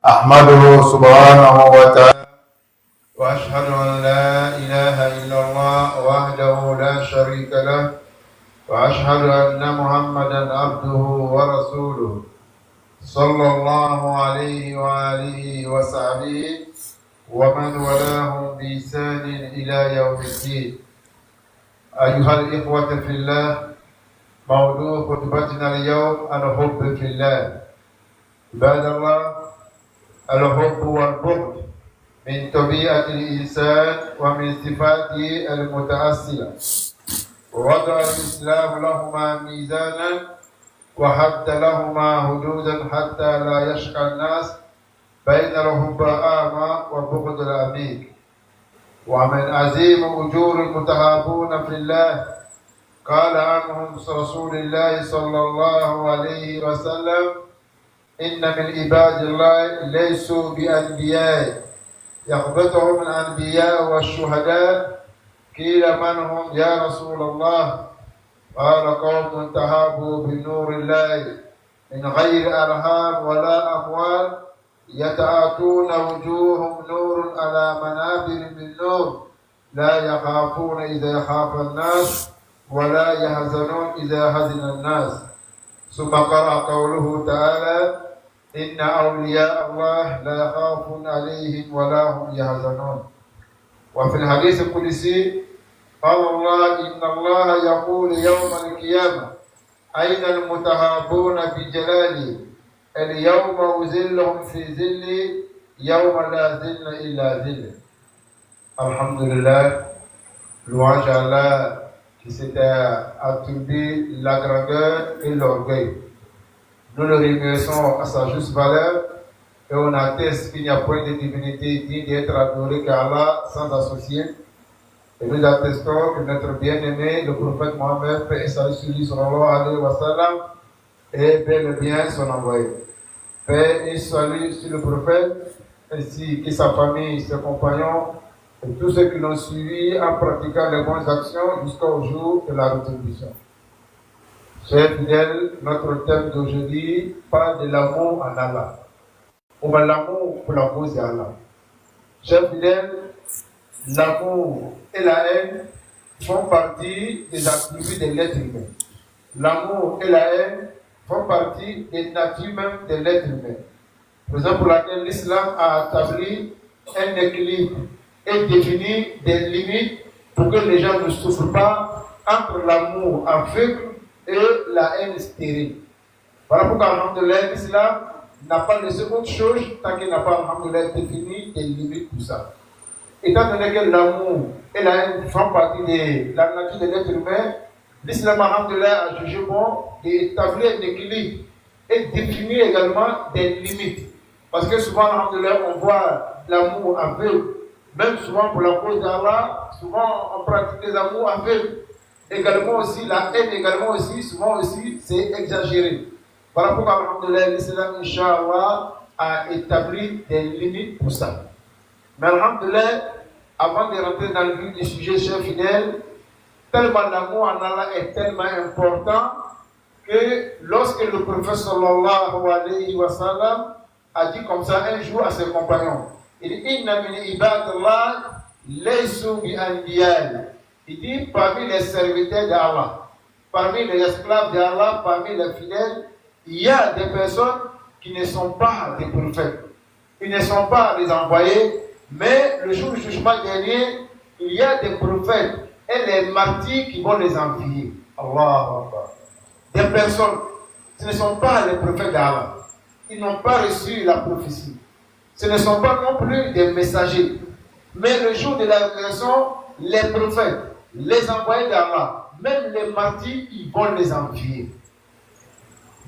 أحمده سبحانه وتعالى وأشهد أن لا إله إلا الله وحده لا شريك له وأشهد أن محمدا عبده ورسوله صلى الله عليه وآله وصحبه ومن والاهم بإحسان إلى يوم الدين. أيها الإخوة في الله، موضوع خطبتنا اليوم الحب في الله. عباد الله، الحب والبغض من طبيعة الإنسان ومن صفاته المتأصلة، ووضع الإسلام لهما ميزانا وحد لهما حدودا حتى لا يشقى الناس بين الحب الأعمى وبغض العميق. ومن عظيم أجور المتحابون في الله قال عنهم رسول الله صلى الله عليه وسلم: إن من عباد الله ليسوا بأنبياء يغبطهم الأنبياء والشهداء. قيل من هم يا رسول الله؟ قال: قوم تهابوا بنور الله من غير أرحام ولا أموال، يتأتون وجوههم نور على منابر من نور، لا يخافون إذا يخاف الناس ولا يحزنون إذا حزن الناس. ثم قرأ قوله تعالى: إن أولياء الله لا خوف عليهم ولا هم يحزنون. وفي الحديث القدسي قال الله: إن الله يقول يوم القيامة: أين المتحابون بجلالي؟ اليوم أذلهم في ظلي يوم لا ظل إلا ظله. Alhamdulillah, louange à Allah qui s'était attribué la grandeur et l'orgueil. Nous le remercions à sa juste valeur et on atteste qu'il n'y a point de divinité digne d'être adorée qu'Allah sans associé. Et nous attestons que notre bien-aimé, le prophète Mohammed, paix et salut sur lui, sallallahu alayhi wa sallam, est bel et bien son envoyé. Paix et salut sur le prophète, ainsi que sa famille, ses compagnons, et tous ceux qui l'ont suivi en pratiquant les bonnes actions jusqu'au jour de la rétribution. Chers fidèles, notre thème d'aujourd'hui parle de l'amour en Allah. On va l'amour pour la cause d'Allah. Chers fidèles, l'amour et la haine font partie des attributs de l'être humain. L'amour et la haine font partie des natures même de l'être humain. Raison pour laquelle l'islam a établi un équilibre et défini des limites pour que les gens ne souffrent pas entre l'amour aveugle et la haine stérile. Voilà pourquoi, alhamdoulilah, l'islam n'a pas laissé autre chose tant qu'il n'a pas, alhamdoulilah, défini des limites pour ça. Étant donné que l'amour et la haine font partie de la nature de l'être humain, l'islam, alhamdoulilah, a jugé bon d'établir un équilibre et définir également des limites. Parce que souvent, alhamdoulilah, on voit l'amour aveugle. Même souvent pour la cause d'Allah, souvent on pratique les amours aveugles. Également aussi, la haine également aussi, souvent aussi, c'est exagéré. Voilà pourquoi, alhamdoulilah, l'islam, Inch'Allah, a établi des limites pour ça. Mais alhamdoulilah, avant de rentrer dans le vif du sujet, chers fidèles, tellement l'amour en Allah est tellement important que lorsque le prophète sallallahu alayhi wa sallam a dit comme ça un jour à ses compagnons, il dit: Inna min ibadillah laysu bi anbiya. Il dit parmi les serviteurs d'Allah, parmi les esclaves d'Allah, parmi les fidèles, il y a des personnes qui ne sont pas des prophètes, ils ne sont pas des envoyés, mais le jour du jugement dernier, il y a des prophètes et les martyrs qui vont les envier. Allah Akbar. Des personnes, ce ne sont pas les prophètes d'Allah, ils n'ont pas reçu la prophétie. Ce ne sont pas non plus des messagers. Mais le jour de la résurrection, les prophètes, les envoyés d'Allah, même les martyrs, ils vont les envier.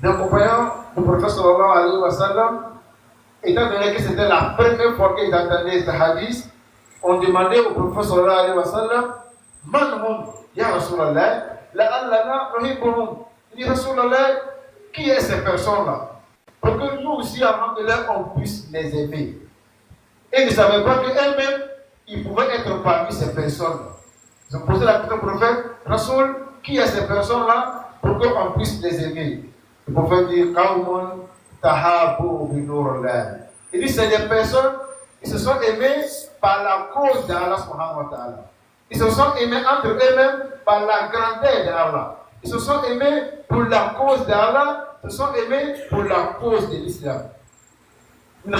Donc, comprenons, le prophète sallallahu alayhi wa sallam, étant donné que c'était la première fois qu'ils entendaient ce hadith, on demandait au prophète sallallahu alayhi wa sallam: Man hum, ya Rasulallah, la'allana nuhibbuhum. Il dit: Rasulallah, qui est ces personnes-là? Pour que nous aussi, alhamdoulilah, on puisse les aimer. Et ils ne savaient pas qu'eux-mêmes, ils pouvaient être parmi ces personnes. Ils ont posé la question au prophète: Rasoul, qui est ces personnes-là pour qu'on puisse les aimer? Le prophète dit: Qawmun tahabu bi nurullah. Il dit c'est des personnes qui se sont aimées par la cause d'Allah subhanahu wa ta'ala. Ils se sont aimés entre eux-mêmes par la grandeur d'Allah. Ils se sont aimés pour la cause d'Allah, ils se sont aimés pour la cause de l'islam. Ils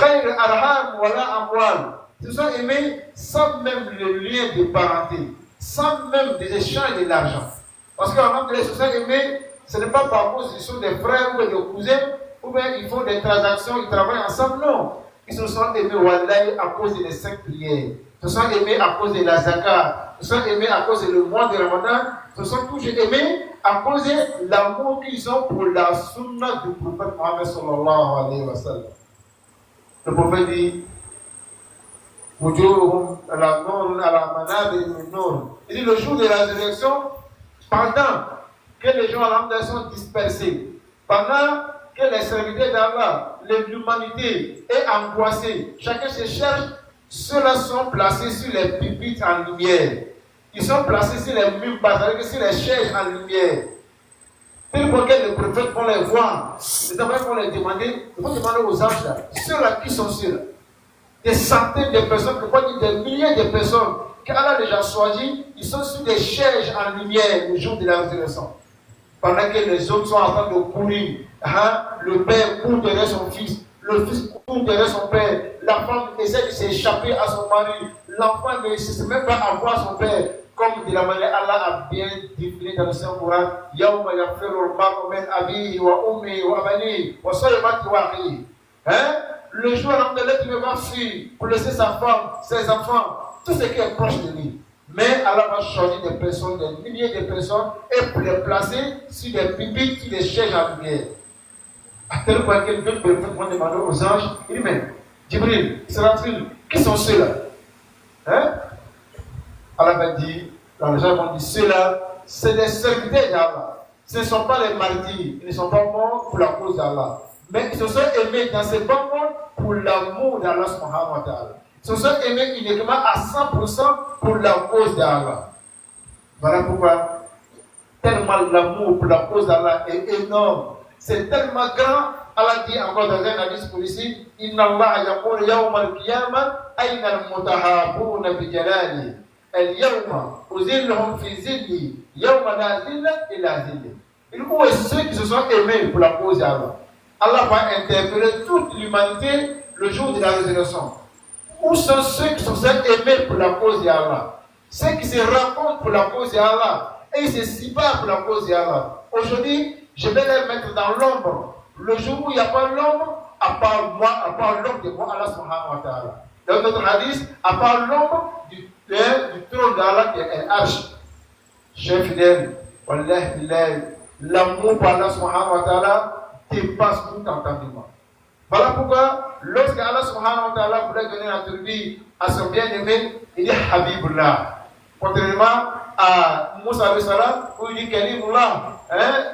se sont aimés sans même le lien de parenté, sans même des échanges de l'argent. Parce qu'avant que les se sont aimés, ce n'est pas par cause qu'ils sont des frères ou des cousins, ou bien ils font des transactions, ils travaillent ensemble, non. Ils se sont aimés wallahi à cause des 5 prières. Ils se sont aimés à cause de la zakat. Ils se sont aimés à cause du mois de Ramadan. Ils se sont toujours aimés à cause de l'amour qu'ils ont pour la sunna du prophète Mohammed sallallahu alayhi wa sallam. Le prophète dit il dit le jour de la résurrection, pendant que les gens sont dispersés, pendant que les serviteurs d'Allah, l'humanité est angoissée, chacun se cherche, ceux-là sont placés sur les pupitres en lumière. Ils sont placés sur les mimbars, c'est-à-dire sur les chaises en lumière. Tel pour que les prophètes vont les voir, les enfants vont les demander, ils vont demander aux anges là, ceux-là qui sont ceux-là. Des centaines de personnes, des milliers de personnes qu'Allah a déjà choisi, ils sont sur des chaises en lumière le jour de la résurrection. Pendant que les hommes sont en train de courir, le père court derrière son fils, le fils court derrière son père, la femme essaie de s'échapper à son mari, l'enfant ne sait même pas avoir son père, comme de la manière Allah a bien défini dans le Saint-Coran, Yawma yafiru al-mar'u min abihi wa ummihi wa banihi wa sahibatihi wa akhihi. Le jour où il va fuir pour laisser sa femme, ses enfants, tout ce qui est proche de lui. Mais Allah va choisir des personnes, des milliers de personnes, et pour les placer sur des pupitres, sur des chaises en lumière. À tel point que d'autres personnes vont demander aux anges, il dit, mais Jibril, Israfil, qui sont ceux-là? Allah va dire, dans les gens vont dire, ceux-là, c'est des serviteurs d'Allah. Ce ne sont pas les martyrs, ils ne sont pas morts pour la cause d'Allah. Mais ils se sont aimés dans ce bon monde pour l'amour d'Allah subhanahu wa ta'ala. Ils se sont aimés uniquement à 100% pour la cause d'Allah. Voilà pourquoi tellement l'amour pour la cause d'Allah est énorme. C'est tellement grand. Allah dit encore dans un hadith ici, Inna Allah yaqul yawm al-qiyamah ayna al-mutahabuna bi jalali. Al-yawma uzilluhum fi zilli yawma la zilla illa zilli. Il faut ceux qui se sont aimés pour la cause d'Allah. Allah va interpeller toute l'humanité le jour de la résurrection. Où sont ceux qui sont aimés pour la cause d'Allah? Ceux qui se rencontrent pour la cause d'Allah et ils se séparent pour la cause d'Allah. Aujourd'hui, je vais les mettre dans l'ombre. Le jour où il n'y a pas l'ombre, à part moi, à part l'ombre de moi, Allah subhanahu wa ta'ala. Dans notre hadith, à part l'ombre du trône d'Allah qui est l'arche. Chers fidèles, l'amour pour Allah subhanahu wa ta'ala dépasse tout entendement. Voilà pourquoi, lorsque Allah subhanahu wa ta'ala voulait donner la tribu à son bien-aimé, il dit Habibullah. Contrairement à Moussa alayhi salam, où il dit Kalimullah,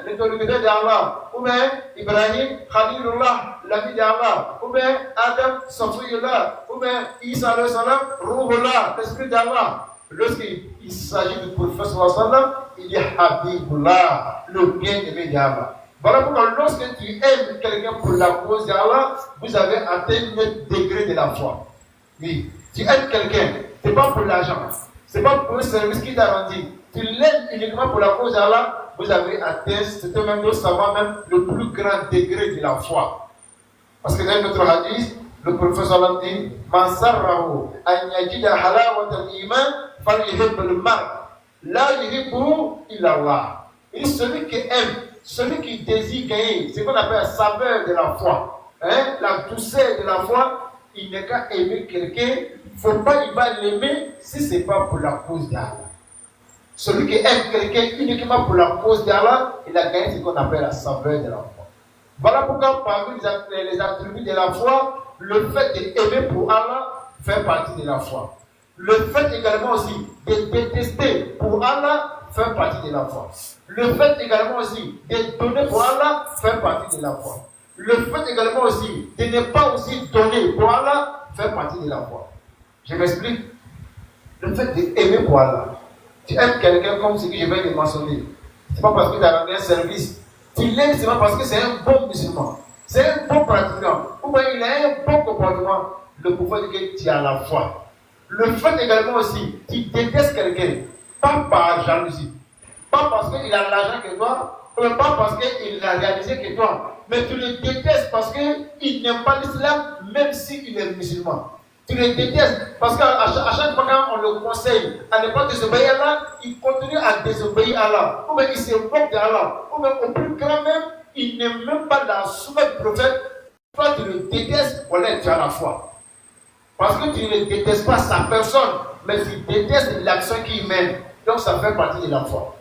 l'autorité d'Allah, ou bien Ibrahim, Khalilullah, l'ami d'Allah, ou bien Adam, Safiyullah, ou bien Isa alayhi salam, Ruhullah, l'esprit d'Allah. Lorsqu'il s'agit du prophète sallallahu alayhi wa sallam, il dit Habibullah, le bien-aimé d'Allah. Voilà pourquoi lorsque tu aimes quelqu'un pour la cause d'Allah, vous avez atteint le degré de la foi. Oui, tu aimes quelqu'un, ce n'est pas pour l'argent, ce n'est pas pour un service qui t'a rendu. Tu l'aimes uniquement pour la cause d'Allah, vous avez atteint, c'est même nous savons même le plus grand degré de la foi. Parce que dans notre hadith, le prophète sallam dit Man sarrahu an yajida halawat al-iman falyuhib al-mar la yuhibbu illa Allah. Et celui qui aime, celui qui désire gagner, c'est ce qu'on appelle la saveur de la foi, la douceur de la foi, il n'est qu'à aimer quelqu'un, il ne faut pas il va l'aimer si ce n'est pas pour la cause d'Allah. Celui qui aime quelqu'un uniquement pour la cause d'Allah, il a gagné ce qu'on appelle la saveur de la foi. Voilà pourquoi parmi les attributs de la foi, le fait d'aimer pour Allah fait partie de la foi. Le fait également aussi de détester pour Allah fait partie de la foi. Le fait également aussi de donner pour Allah fait partie de la foi. Le fait également aussi de ne pas aussi donner pour Allah fait partie de la foi. Je m'explique. Le fait d'aimer pour Allah. Tu aimes quelqu'un comme ce que je viens de mentionner. Ce n'est pas parce que tu as rendu un service. Tu l'aimes seulement parce que c'est un bon musulman. C'est un bon pratiquant. Ou bien il a un bon comportement, le prophète dit que tu as la foi. Le fait également aussi, tu détestes quelqu'un, pas par jalousie, pas parce qu'il a l'argent que toi, ou pas parce qu'il a réalisé que toi, mais tu le détestes parce qu'il n'aime pas l'islam, même s'il est musulman. Tu le détestes parce qu'à chaque fois quand on le conseille à ne pas désobéir à Allah, il continue à désobéir à Allah, ou bien il se moque d'Allah, ou bien au plus grand même, il n'aime même pas la sunna du prophète. Toi tu le détestes, voilà, tu as la foi. Parce que tu ne détestes pas sa personne, mais tu détestes l'action qu'il mène. Donc ça fait partie de la foi.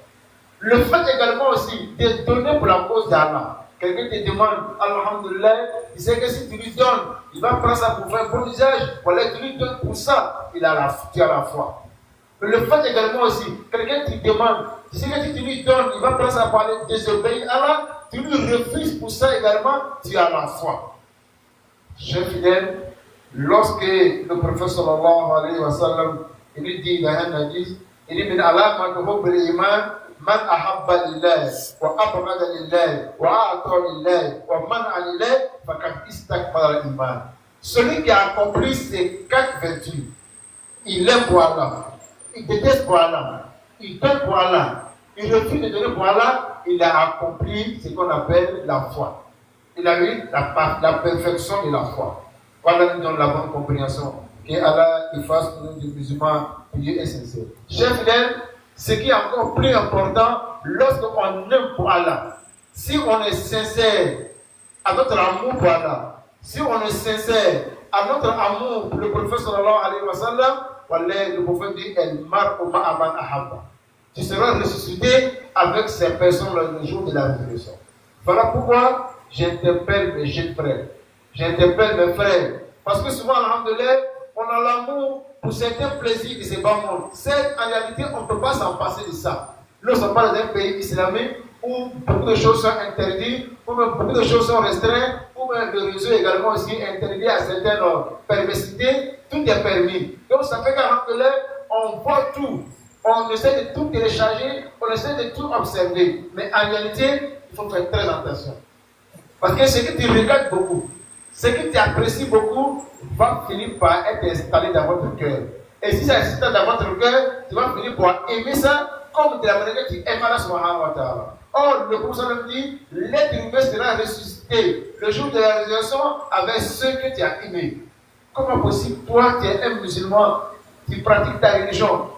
Le fait également aussi de donner pour la cause d'Allah. Quelqu'un te demande, Alhamdulillah, il sait que si tu lui donnes, il va prendre ça pour faire bon usage. Voilà, tu lui donnes pour ça, tu as la foi. Mais le fait également aussi, quelqu'un te demande, tu sais que si tu lui donnes, il va prendre ça pour aller désobéir à Allah, tu lui refuses pour ça également, tu as la foi. Chers fidèles, lorsque le prophète sallallahu alayhi wa sallam, il lui dit dans un hadith, il dit, min Allah ma tuhub al-iman, man ahabba lillah, wa abghada lillah, wa a'ta lillah, wa man'a lillah, faqad istakmala al-iman. Celui qui a accompli ces 4 vertus, il aime pour Allah, il déteste pour Allah, il donne pour Allah, il refuse de donner pour Allah, il a accompli ce qu'on appelle la foi. Il a eu la perfection de la foi. Voilà, nous donnons la bonne compréhension. Que Allah il fasse nous des musulmans pieux et sincères. Chers fidèles, ce qui est encore plus important, lorsqu'on aime pour Allah, si on est sincère à notre amour pour Allah, si on est sincère à notre amour pour le prophète sallallahu alayhi wa sallam, le prophète dit El mar oma aman ahabba. Tu seras ressuscité avec ces personnes le jour de la résurrection. Voilà pourquoi j'interpelle mes jeunes frères, j'interpelle mes frères, parce que souvent, alhamdoulilah, on a l'amour pour certains plaisirs de ces bas mondes. En réalité, on ne peut pas s'en passer de ça. Nous sommes pas dans un pays islamique où beaucoup de choses sont interdites, où beaucoup de choses sont restreintes, où le réseau également aussi interdit à certaines perversités. Tout est permis. Donc ça fait qu'alhamdoulilah, on voit tout. On essaie de tout télécharger, on essaie de tout observer. Mais en réalité, il faut faire très attention. Parce que ce que tu regardes beaucoup, ce que tu apprécies beaucoup, va finir par être installé dans votre cœur. Et si ça est installé dans votre cœur, tu vas finir par aimer ça comme de la manière que tu aimes Allah subhanahu wa ta'ala. Or, le prophète dit, l'être humain sera ressuscité le jour de la résurrection avec ceux que tu as aimés. Comment possible, toi, tu es un musulman, tu pratiques ta religion,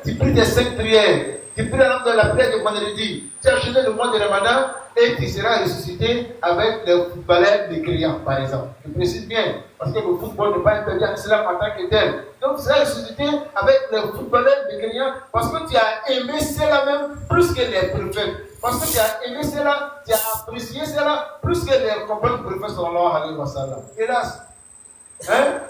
tu pries tes 5 prières, tu pries la prière de vendredi, tu as jeûné le mois de Ramadan et tu seras ressuscité avec les footballeurs des clients, par exemple. Je précise bien, parce que le football n'est pas interdit en islam en tant que tel. Donc tu seras ressuscité avec les footballeurs des clients parce que tu as aimé cela même plus que les prophètes. Parce que tu as aimé cela, tu as apprécié cela plus que les compagnons du prophète sallallahu alayhi wa sallam. Hélas.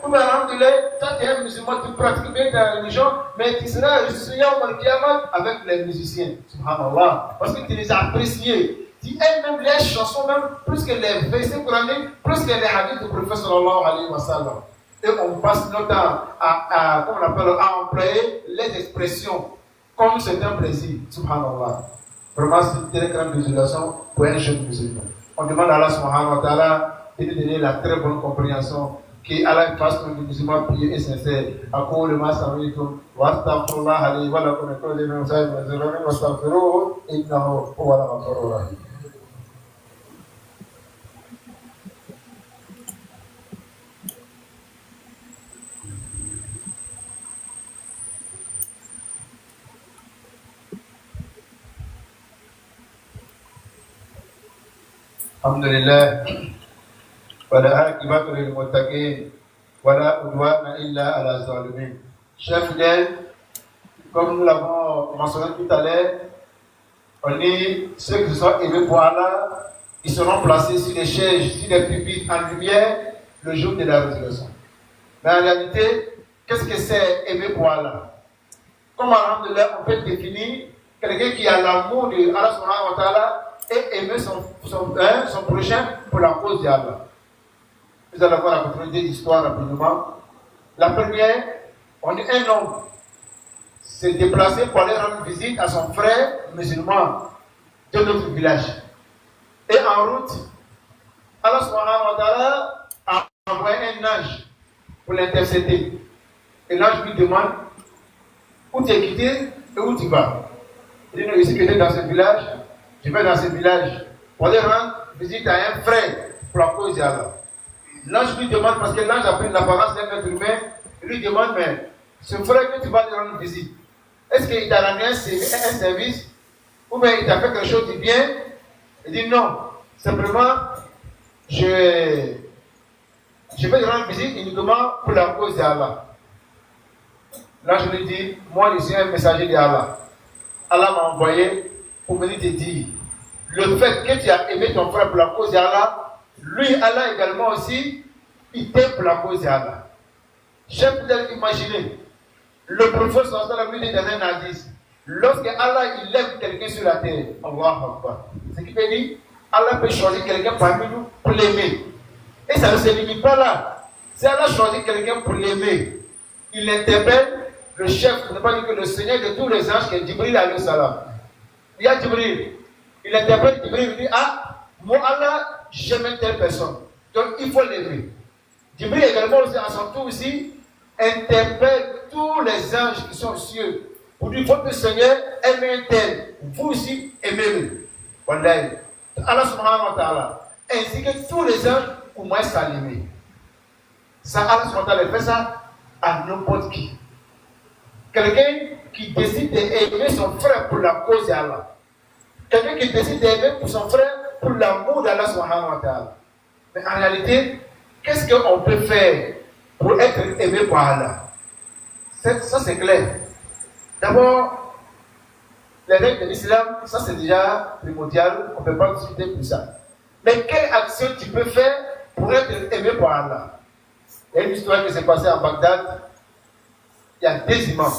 Comme alhamdoulilah, toi tu es un musulman, tu pratiques bien ta religion, mais tu seras ressuscité au Qiyamah avec les musiciens. Subhanallah. Parce que tu les as appréciés. Tu aimes même les chansons, même plus que les versets coraniques, plus que les hadiths du prophète sallallahu alayhi wa sallam. Et on passe notre temps à employer les expressions comme c'est un plaisir. Subhanallah. Vraiment, c'est une très grande désolation pour un jeune musulman. On demande à Allah subhanahu wa ta'ala de nous donner la très bonne compréhension. Que Allah fasse que les musulmans pieux et sincères. أقول ما سمعتم وأستغفر الله لي ولكم من كل ذنب واستغفروه إنه هو الغفور الرحيم. الحمد لله ولا عاقبة للمتقين ولا عدوان إلا على الظالمين. Chers fidèles, comme nous l'avons mentionné tout à l'heure, on dit ceux qui sont aimés pour Allah, ils seront placés sur les chaises, sur les pupitres en lumière le jour de la résurrection. Mais en réalité, qu'est-ce que c'est aimer pour Allah? Comme alhamdoulilah, on peut définir quelqu'un qui a l'amour de Allah subhanahu wa ta'ala et aimer son prochain pour la cause d'Allah. Nous allons voir la continuité d'histoire rapidement. La première, on dit un homme s'est déplacé pour aller rendre visite à son frère musulman de notre village. Et en route, Allah subhanahu wa ta'ala a envoyé un ange pour l'intercéder. Et l'ange lui demande où tu es quitté et où tu vas. Il dit non, ici que tu es dans ce village, je vais dans ce village pour aller rendre visite à un frère pour la cause d'Allah. L'ange lui demande, parce que l'ange a pris l'apparence d'un être humain, il lui demande, mais ce frère que tu vas lui rendre visite, est-ce qu'il t'a rendu un service ou bien il t'a fait quelque chose de bien? Il dit non, simplement, je vais lui rendre visite uniquement pour la cause d'Allah. L'ange lui dit, moi je suis un messager d'Allah. Allah m'a envoyé pour venir te dire, le fait que tu as aimé ton frère pour la cause d'Allah, lui, Allah également aussi, il t'aime pour la cause d'Allah. J'aime peut-être imaginer, le prophète sallallahu alayhi wa sallam lui dit dans un hadith, lorsque Allah il lève quelqu'un sur la terre, Allahu Akbar, ce qui veut dire, Allah peut choisir quelqu'un parmi nous pour l'aimer. Et ça ne se limite pas là. Si Allah choisit quelqu'un pour l'aimer, il interpelle le chef, ne pas dire que le Seigneur de tous les anges, qui est Jibril alayhi salam. Il y a Jibril. Il interpelle Jibril, il dit, ah, moi Allah, j'aime telle personne. Donc il faut l'aimer. Jibril également aussi, à son tour aussi, interpelle tous les anges qui sont aux cieux. Pour dire, votre Seigneur aime un tel. Vous aussi, aimez-le. Wallahi. Allah subhanahu wa ta'ala. Ainsi que tous les anges, au moins ça l'aimer. Ça, Allah subhanahu wa ta'ala fait ça à n'importe qui. Quelqu'un qui décide d'aimer son frère pour la cause d'Allah. Quelqu'un qui décide d'aimer pour son frère pour l'amour d'Allah subhanahu wa ta'ala. Mais en réalité, qu'est-ce qu'on peut faire pour être aimé par Allah? Ça c'est clair. D'abord, les règles de l'islam, ça c'est déjà primordial, on ne peut pas discuter pour ça. Mais quelle action tu peux faire pour être aimé par Allah? Il y a une histoire qui s'est passée à Bagdad. Il y a des imams,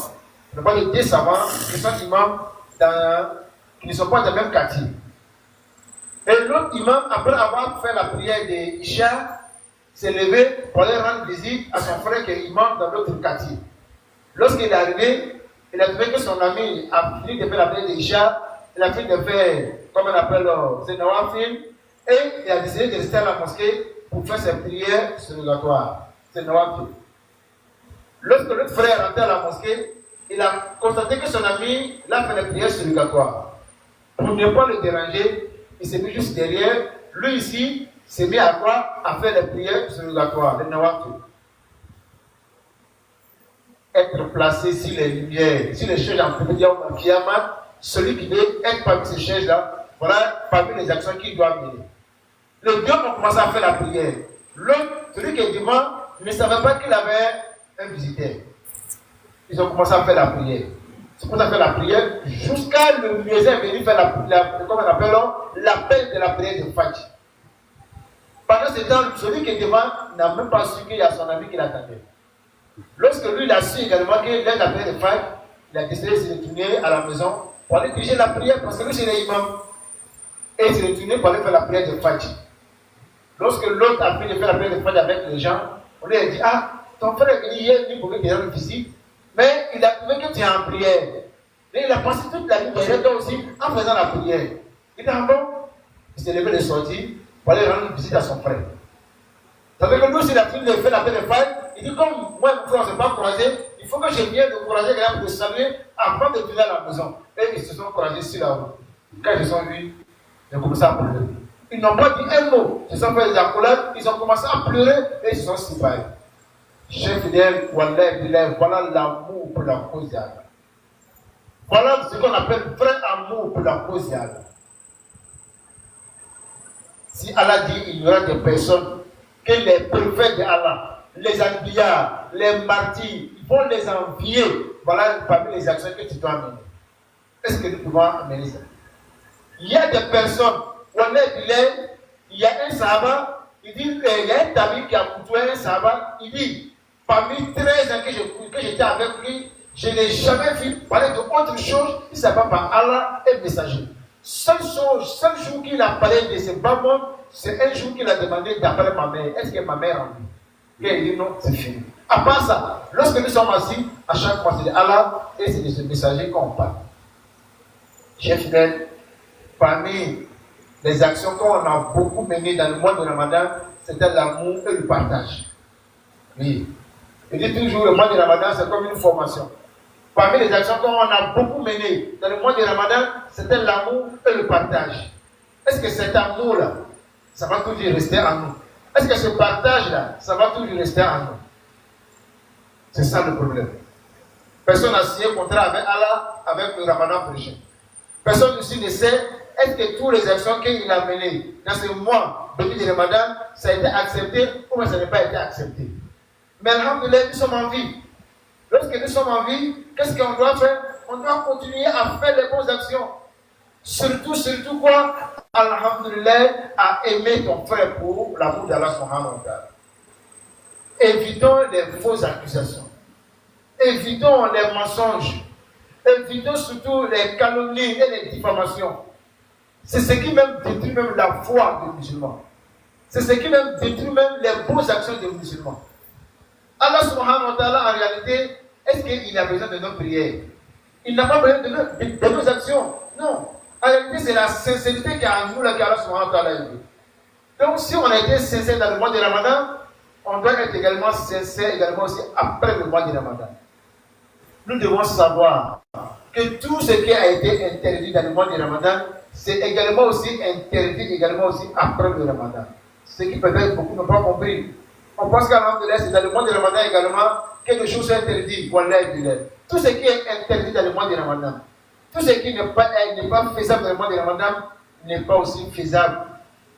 je ne parle pas de des savants, qui sont imams qui ne sont pas dans le même quartier. Et l'autre imam, après avoir fait la prière de Isha, s'est levé pour aller rendre visite à son frère qui est imam dans l'autre quartier. Lorsqu'il est arrivé, il a trouvé que son ami a fini de faire la prière de Isha, il a fini de faire, comme on appelle, c'est Nawafil, et il a décidé de rester à la mosquée pour faire ses prières surrogatoires. C'est Nawafil. Lorsque l'autre frère est rentré à la mosquée, il a constaté que son ami l'a fait les prières surrogatoires. Pour ne pas le déranger, il s'est mis juste derrière. Lui ici s'est mis à quoi? À faire les prières surrogatoires, les nawafil. Être placé sur les lumières, sur les chaises en premier en Kiyama, celui qui veut être parmi ces chaises-là, voilà parmi les actions qu'il doit mener. Les deux ont commencé à faire la prière. L'autre, celui qui est devant, ne savait pas qu'il avait un visiteur. Ils ont commencé à faire la prière. Ils ont commencé à faire la prière jusqu'à le muezzin venir faire comment on appelle l'appel de la prière de Fajr. Pendant ce temps, celui qui est devant n'a même pas su qu'il y a son ami qui l'attendait. Lorsque lui, il a su également qu'il y a la prière de Fajr, il a décidé de se retourner à la maison pour aller diriger la prière parce que lui, c'est l'imam. Et il s'est retourné pour aller faire la prière de Fajr. Lorsque l'autre a fini de faire la prière de Fajr avec les gens, on lui a dit, ah, ton frère est venu hier, lui, pour qu'il rende visite, mais il a trouvé que tu es en prière. Et il a passé toute la nuit derrière toi aussi en faisant la prière. Il dit, ah bon? Il s'est levé de sortir pour aller rendre visite à son frère. Ça veut dire que nous, s'il a fini de faire la prière de Fajr, il dit, comme moi et mon frère, on ne s'est pas croisés, il faut que je vienne encourager les gens de saluer avant de venir à la maison. Et ils se sont encouragés sur la route. Quand ils sont vus, ils ont commencé à pleurer. Ils n'ont pas dit un mot. Ils ont fait des accolades, ils ont commencé à pleurer et ils se sont séparés. Chef fidèle, voilà l'amour pour la cause d'Allah. Voilà ce qu'on appelle vrai amour pour la cause d'Allah. Si Allah dit il y aura des personnes que les prophètes d'Allah, les anbiyas, les martyrs, ils vont les envier. Voilà parmi les actions que tu dois mener. Est-ce que nous pouvons amener ça? Il y a des personnes, il y a un sahaba, il dit, il y a un tabi qui a côtoyé un sahaba, il dit, parmi 13 ans que j'étais avec lui, je n'ai jamais vu parler d'autre chose qui ne pas par Allah et messager. Seul jour qu'il a parlé de ce bas monde, c'est un jour qu'il a demandé d'appeler ma mère. Est-ce que ma mère en lui? Et il dit non, c'est fini. À part ça, lorsque nous sommes assis, à chaque fois c'est de Allah et c'est de ce messager qu'on parle. Chers fidèles, parmi les actions qu'on a beaucoup menées dans le mois de Ramadan, c'était l'amour et le partage. Oui. Je dis toujours, le mois de Ramadan, c'est comme une formation. Parmi les actions qu'on a beaucoup menées dans le mois de Ramadan, c'était l'amour et le partage. Est-ce que cet amour-là, ça va toujours rester en nous? Est-ce que ce partage-là, ça va toujours rester en nous? C'est ça le problème. Personne n'a signé contrat avec Allah avec le Ramadan prochain. Personne ici ne sait est-ce que toutes les actions qu'il a menées dans ce mois de Ramadan, ça a été accepté ou ça n'a pas été accepté. Mais alhamdoulilah, nous sommes en vie. Lorsque nous sommes en vie, qu'est-ce qu'on doit faire? On doit continuer à faire les bonnes actions. Surtout quoi? Alhamdoulilah, à aimer ton frère pour l'amour d'Allah subhanahu wa ta'ala. Évitons les fausses accusations. Évitons les mensonges. Évitons surtout les calomnies et les diffamations. C'est ce qui même détruit même la foi des musulmans. C'est ce qui même détruit même les bonnes actions des musulmans. Allah subhanahu wa ta'ala, en réalité, est-ce qu'il a besoin de nos prières? Il n'a pas besoin de nos actions. Non. En réalité, c'est la sincérité qui est en nous, qu'Allah subhanahu wa ta'ala a dit. Donc, si on a été sincère dans le mois de Ramadan, on doit être également sincère également aussi après le mois de Ramadan. Nous devons savoir que tout ce qui a été interdit dans le mois de Ramadan, c'est également aussi interdit également aussi après le Ramadan. Ce qui peut-être beaucoup n'ont pas compris. On pense qu'Alhamdoulilah, c'est dans le mois de Ramadan également quelque chose est interdit. Tout ce qui est interdit dans le mois de Ramadan, tout ce qui n'est pas faisable dans le mois de Ramadan, n'est pas aussi faisable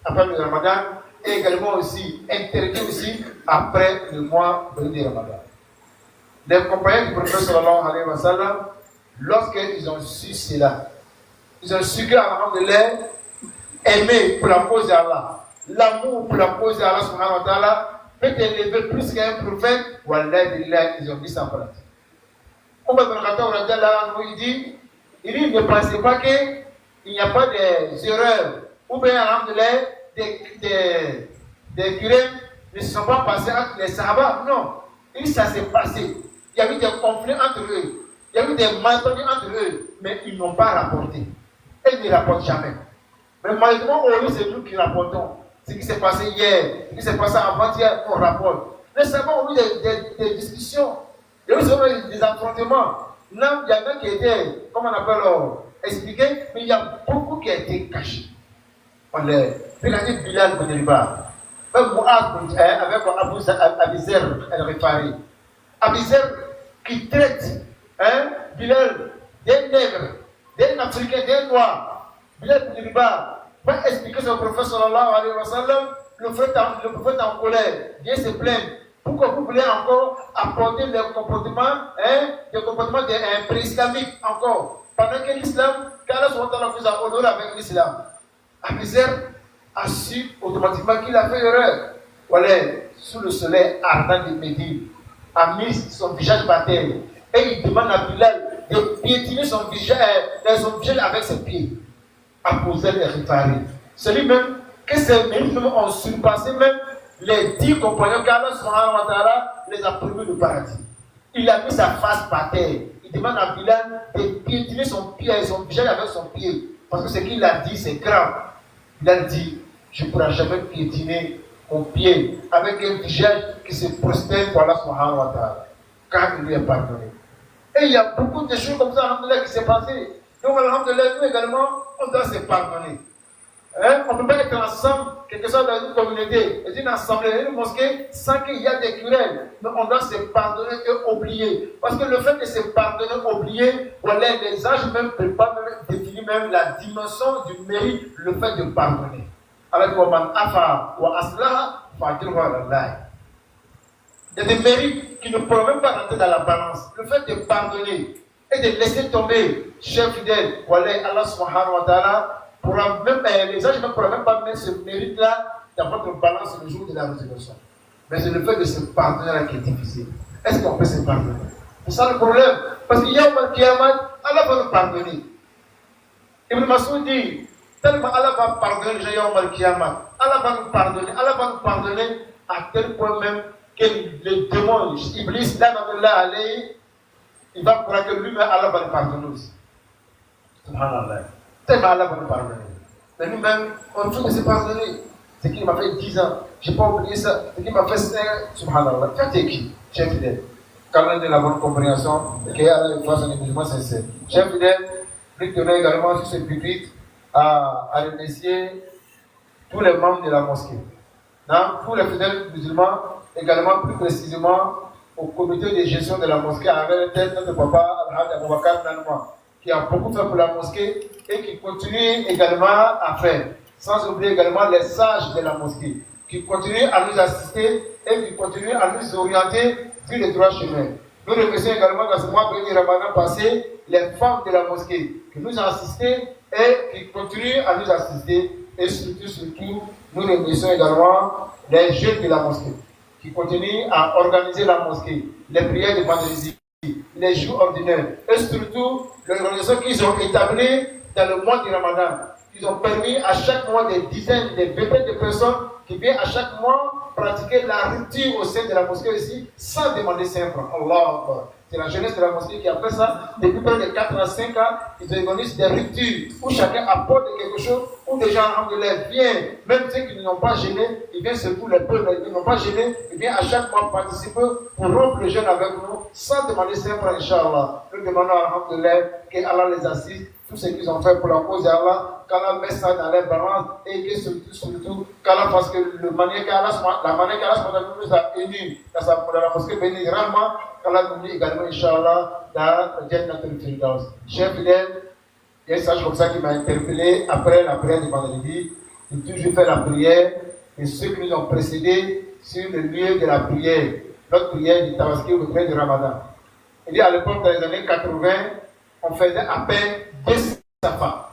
après le Ramadan, et également aussi interdit aussi après le mois de Ramadan. Les compagnons du prophète sallallahu alayhi wa sallam, lorsqu'ils ont su cela, ils ont su qu'Alhamdoulilah, aimer pour la cause d'Allah, l'amour pour la cause d'Allah subhanahu wa ta'ala, peut élever plus qu'un prophète, ils ont mis ça en pratique. Omar bin Khattab, il dit, ne pensez pas qu'il n'y a pas des erreurs, ou bien, alhamdoulilah, des crimes ne se sont pas passés entre les Sahaba. Non, ça s'est passé. Il y a eu des conflits entre eux, il y a eu des malentendus entre eux, mais ils n'ont pas rapporté. Et ils ne rapportent jamais. Mais malheureusement, c'est nous qui rapportons. Ce qui s'est passé hier, ce qui s'est passé avant-hier, on rapporte. Récemment, on a eu des discussions, il y a eu des affrontements. Là, il y en a qui étaient, comment on appelle, expliqués, mais il y a beaucoup qui ont été cachés. On les puis la dit Bilal bin Riba, avec Abu Zer el-Rifari. Abu Zer qui traite Bilal des nègres, des Africains, des Noirs. Bilal bin Riba va expliquer son prophète sallallahu alayhi wa sallam, le prophète en colère, vient se plaindre. Pourquoi vous voulez encore apporter des comportements pré-islamiques encore? Pendant que l'islam, qu'Allah vous a honoré avec l'islam. Abu Zer a su automatiquement qu'il a fait erreur. Voilà, sous le soleil ardent de Médine, a mis son visage par terre. Et il demande à Bilal de piétiner son visage avec ses pieds. À poser les Rifari. Celui-même, que ces mérites ont surpassé même les 10 compagnons qu'Allah subhanahu wa ta'ala les a promis le paradis. Il a mis sa face par terre. Il demande à Bilal de piétiner son visage avec son pied. Parce que ce qu'il a dit, c'est grave. Bilal dit, je ne pourrai jamais piétiner mon pied avec un visage qui se prosterne pour Allah subhanahu wa ta'ala. Car il lui est pardonné. Et il y a beaucoup de choses comme ça, alhamdoulilah, qui s'est passé. Donc, alhamdoulilah, nous également, on doit se pardonner. On ne peut pas être ensemble, quelque chose dans une communauté, dans une assemblée, dans une mosquée, sans qu'il y ait des querelles. Donc, on doit se pardonner et oublier. Parce que le fait de se pardonner et oublier, voilà, les âges même préparent, définissent même la dimension du mérite, le fait de pardonner. Avec Waman Afa wa Aslaha, Fajruha Allah. Il y a des mérites qui ne pourront même pas rentrer dans la balance. Le fait de pardonner et de laisser tomber, chers fidèles, voilà, Allah subhanahu wa ta'ala, les âges ne pourront même pas mettre ce mérite-là dans votre balance le jour de la résurrection. Mais c'est le fait de se pardonner qui est difficile. Est-ce qu'on peut se pardonner? C'est ça le problème. Parce qu'il y a un Kiyama, Allah va nous pardonner. Ibn Massoud dit, tellement Allah va pardonner les gens au Kiyama, Allah va nous pardonner à tel point même que le démon, Iblis, là, il va croire que lui-même, Allah va nous pardonner aussi. Subhanallah. Tellement Allah va nous pardonner. Mais nous-mêmes, on ne peut se pardonner. Ce qui m'a fait 10 ans, je n'ai pas oublié ça. Ce qui m'a fait 5 ans, subhanallah. Toi, tu es qui, chef fidèle? Quand on a de la bonne compréhension, et qu'il y a une face à un musulman sincère. Chef fidèle, je tenais également sur ce pupitre à remercier tous les membres de la mosquée. Tous les fidèles musulmans, également plus précisément au comité de gestion de la mosquée avec tête notre papa Al-Hadi Aboubakar Nanouma, qui a beaucoup fait pour la mosquée et qui continue également à faire. Sans oublier également les sages de la mosquée, qui continuent à nous assister et qui continuent à nous orienter sur le droit chemin. Nous remercions également dans ce mois béni Ramadan passé les femmes de la mosquée qui nous ont assistés et qui continuent à nous assister. Et surtout, nous remercions également les jeunes de la mosquée qui continuent à organiser la mosquée, les prières de vendredi, les jours ordinaires et surtout l'organisation qu'ils ont établie dans le mois du Ramadan. Ils ont permis à chaque mois des dizaines, des vingtaines de personnes qui viennent à chaque mois pratiquer la rupture au sein de la mosquée ici sans demander 5 francs. Allah. C'est la jeunesse de la mosquée qui a fait ça depuis près de 4 à 5 ans. Ils organisent des ruptures où chacun apporte quelque chose, où des gens viennent, même ceux qui ne l'ont pas gêné, ils viennent surtout les peuples, ils n'ont pas gêné, ils viennent à chaque mois participer pour rompre le jeûne avec nous sans demander 5 francs, Inch'Allah. Nous demandons à Alhamdulillah qu'Allah les assiste. Tout ce qu'ils ont fait pour la cause d'Allah, qu'Allah met ça dans les balances et que surtout, qu'Allah fasse que la manière qu'Allah nous a unis dans la mosquée bénie, réellement, qu'Allah nous dit également, Inch'Allah, dans le Jannatul Firdaus. Chers fidèles, il y a un sage comme ça qui m'a interpellé après la prière du vendredi. J'ai toujours fait la prière et ceux qui nous ont précédés sur le lieu de la prière, notre prière du Tabaski ou le prière du Ramadan. Il dit à l'époque, dans les années 80, on faisait à peine 2 safas.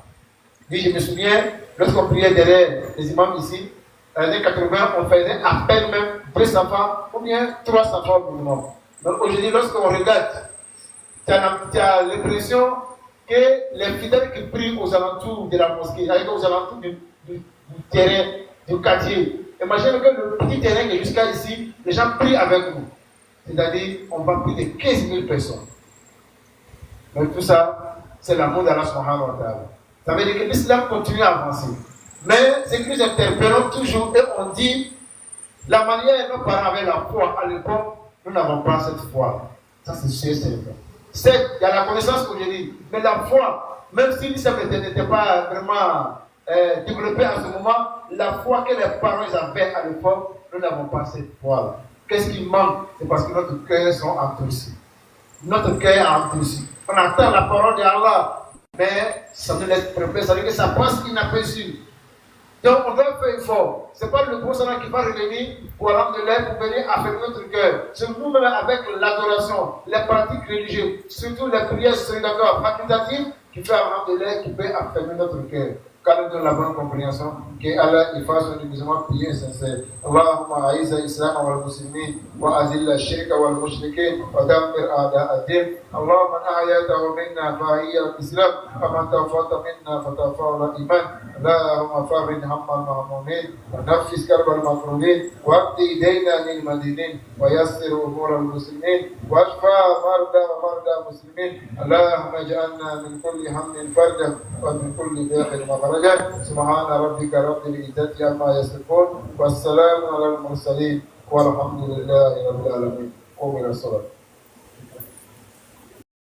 Oui, je me souviens, lorsqu'on priait derrière les imams ici, dans les années 80, on faisait à peine même 2 safas ou bien 3 safas au minimum. Donc aujourd'hui, lorsqu'on regarde, tu as l'impression que les fidèles qui prient aux alentours de la mosquée, aux alentours du terrain, du quartier, imagine que le petit terrain est jusqu'à ici, les gens prient avec nous. C'est-à-dire, on va plus de 15 000 personnes. Donc tout ça, c'est l'amour d'Allah subhanahu wa ta'ala. Ça veut dire que l'islam continue à avancer. Mais ce que nous interpellons toujours, et on dit, la manière dont nos parents avaient la foi à l'époque, nous n'avons pas cette foi. Ça c'est sûr, c'est vrai. Certes, il y a la connaissance qu'aujourd'hui, mais la foi, même si l'islam n'était pas vraiment développé à ce moment, la foi que les parents avaient à l'époque, nous n'avons pas cette foi. Qu'est-ce qui manque? C'est parce que notre cœur sont endurcis. Notre cœur est endurci. On entend la parole d'Allah, mais ça nous laisse perplexe, ça veut dire que ça passe inaperçu. Donc on doit faire effort. Ce n'est pas le concernant qui va revenir pour venir affaiblir notre cœur. C'est nous-mêmes avec l'adoration, les pratiques religieuses, surtout les prières surrogatoires facultatives, qui fait qui peut affaiblir notre cœur. Quand nous donnons la bonne compréhension, qu'Allah fasse un musulman prier sincère. Allahumma aïza islam wal muslimin wa azilla shirka wal mushrikin wa dammir a'da ad-din. Allahumma ahyatahu minna fa hiya al-islam wa man tawafata minna fa tawaffana al-iman. Allahumma farrij hamma al-mahmumin wa nafis karba al-makrumin wa aqdi dayna lil madinin wa yassir umur al-muslimin wa ashfa marda muslimin. Allahumma ij'alna min kulli hammin farjan wa min kulli daqin makhrajan. سبحان ربك رب العزة عما يصفون والسلام على المرسلين والحمد لله رب العالمين. قوموا إلى الصلاة.